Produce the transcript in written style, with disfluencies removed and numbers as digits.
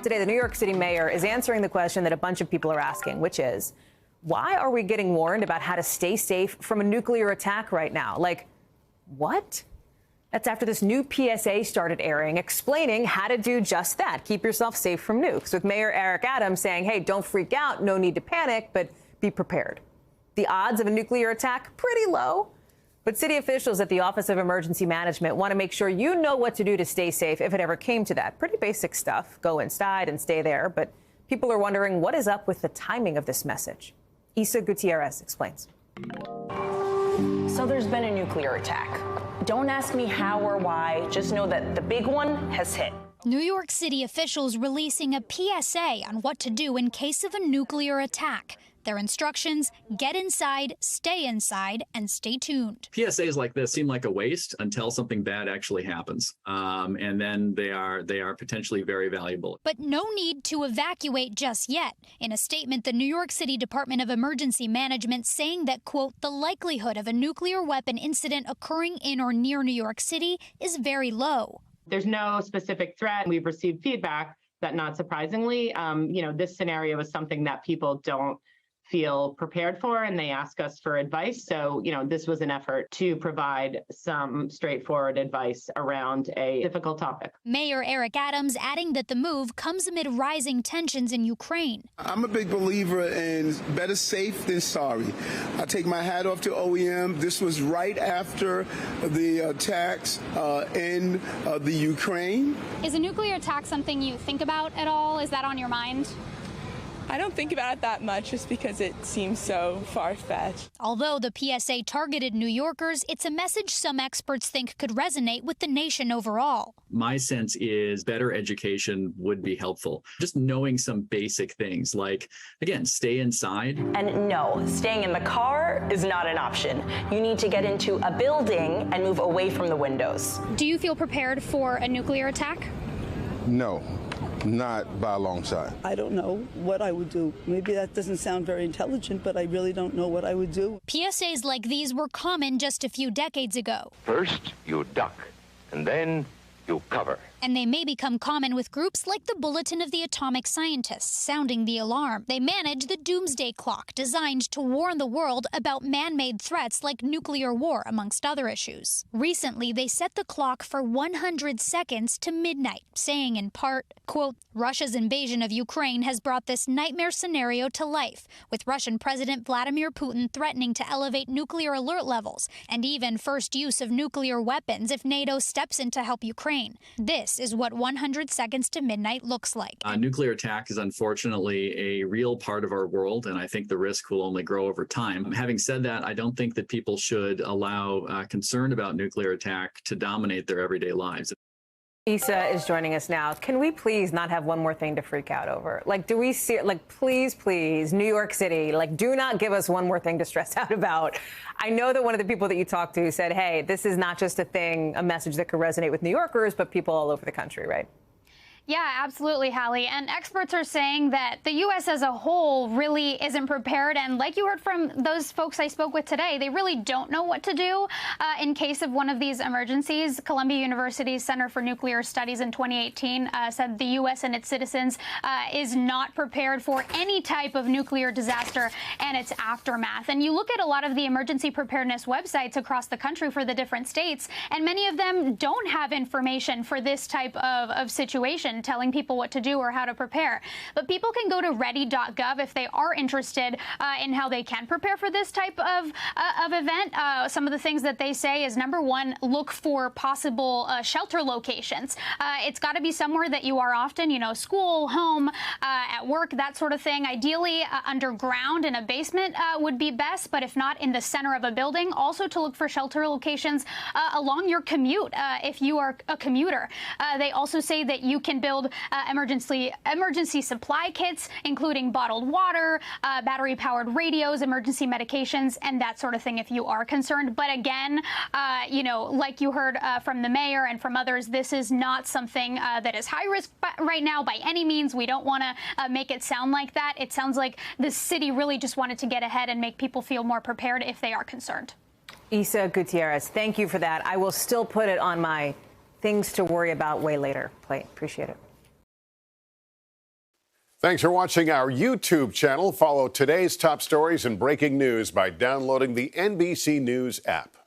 Today, the New York City mayor is answering the question that a bunch of people are asking, which is, why are we getting warned about how to stay safe from a nuclear attack right now? Like, what? That's after this new PSA started airing, explaining how to do just that. Keep yourself safe from nukes, with Mayor Eric Adams saying, hey, don't freak out, no need to panic, but be prepared. The odds of a nuclear attack, pretty low. But city officials at the Office of Emergency Management want to make sure you know what to do to stay safe if it ever came to that. Pretty basic stuff. Go inside and stay there. But people are wondering what is up with the timing of this message. Isa Gutierrez explains. So there's been a nuclear attack. Don't ask me how or why. Just know that the big one has hit. New York City officials releasing a PSA on what to do in case of a nuclear attack. Their instructions: get inside, and stay tuned. PSAs like this seem like a waste until something bad actually happens. And then they are potentially very valuable. But no need to evacuate just yet. In a statement, the New York City Department of Emergency Management saying that, quote, the likelihood of a nuclear weapon incident occurring in or near New York City is very low. There's no specific threat. We've received feedback that, not surprisingly, this scenario is something that people don't feel prepared for, and they ask us for advice. So, this was an effort to provide some straightforward advice around a difficult topic. Mayor Eric Adams adding that the move comes amid rising tensions in Ukraine. I'm a big believer in better safe than sorry. I take my hat off to OEM. This was right after the attacks in the Ukraine. Is a nuclear attack something you think about at all? Is that on your mind? I don't think about it that much just because it seems so far-fetched. Although the PSA targeted New Yorkers, it's a message some experts think could resonate with the nation overall. My sense is better education would be helpful. Just knowing some basic things like, again, stay inside. And no, staying in the car is not an option. You need to get into a building and move away from the windows. Do you feel prepared for a nuclear attack? No. Not by a long shot. I don't know what I would do. Maybe that doesn't sound very intelligent, but I really don't know what I would do. PSAs like these were common just a few decades ago. First, you duck, and then you cover. And they may become common with groups like the Bulletin of the Atomic Scientists, sounding the alarm. They manage the doomsday clock, designed to warn the world about man-made threats like nuclear war, amongst other issues. Recently, they set the clock for 100 seconds to midnight, saying in part, quote, Russia's invasion of Ukraine has brought this nightmare scenario to life, with Russian President Vladimir Putin threatening to elevate nuclear alert levels, and even first use of nuclear weapons if NATO steps in to help Ukraine. This is what 100 seconds to midnight looks like. Nuclear attack is unfortunately a real part of our world, and I think the risk will only grow over time. Having said that, I don't think that people should allow concern about nuclear attack to dominate their everyday lives. Isa is joining us now. Can we please not have one more thing to freak out over? Like, do we see, like, please, New York City, like, do not give us one more thing to stress out about. I know that one of the people that you talked to said, hey, this is not just a message that could resonate with New Yorkers, but people all over the country, right? Yeah, absolutely, Hallie. And experts are saying that the U.S. as a whole really isn't prepared. And like you heard from those folks I spoke with today, they really don't know what to do in case of one of these emergencies. Columbia University's Center for Nuclear Studies in 2018 said the U.S. and its citizens is not prepared for any type of nuclear disaster and its aftermath. And you look at a lot of the emergency preparedness websites across the country for the different states, and many of them don't have information for this type of situation, telling people what to do or how to prepare. But people can go to ready.gov if they are interested in how they can prepare for this type of event. Some of the things that they say is, number one, look for possible shelter locations. It's got to be somewhere that you are often, school, home, at work, that sort of thing. Ideally, underground in a basement would be best, but if not, in the center of a building. Also to look for shelter locations along your commute if you are a commuter. They also say that you can build emergency supply kits, including bottled water, battery-powered radios, emergency medications, and that sort of thing if you are concerned. But again, like you heard from the mayor and from others, this is not something that is high risk right now by any means. We don't want to make it sound like that. It sounds like the city really just wanted to get ahead and make people feel more prepared if they are concerned. Isa Gutierrez, thank you for that. I will still put it on my things to worry about way later plate. Appreciate it. Thanks for watching our YouTube channel. Follow today's top stories and breaking news by downloading the NBC News app.